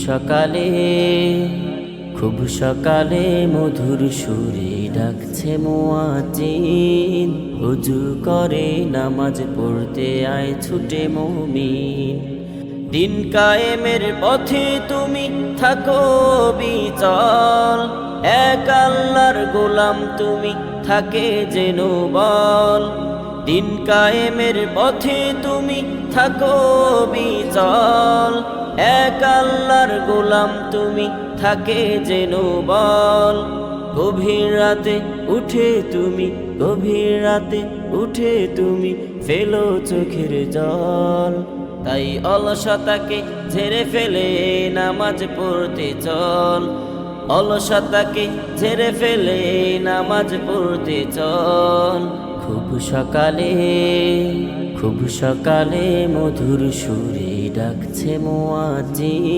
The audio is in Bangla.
সকালে খুব সকালে মধুর সুরে ডাকছে মুয়াজ্জিন, ওযু করে নামাজ পড়তে আয় ছুটে মুমিন। দিন কায়েমের পথে তুমি থাকো বিচল, এক আল্লাহর গোলাম তুমি থাকে যেন বল। দিন কায়েমের পথে তুমি থাকো বিচল, এক আল্লাহর গোলাম তুমি থাকে যেন বল। গভীর রাতে উঠে তুমি, গভীর রাতে উঠে তুমি ফেলো চোখের জল। তাই অলসতাকে ঝেড়ে ফেলে নামাজ পড়তে চল, অলসতাকে ঝেড়ে ফেলে নামাজ পড়তে চল। খুব সকালে মধুর সুরে ডাকছে মুয়াজ্জিন।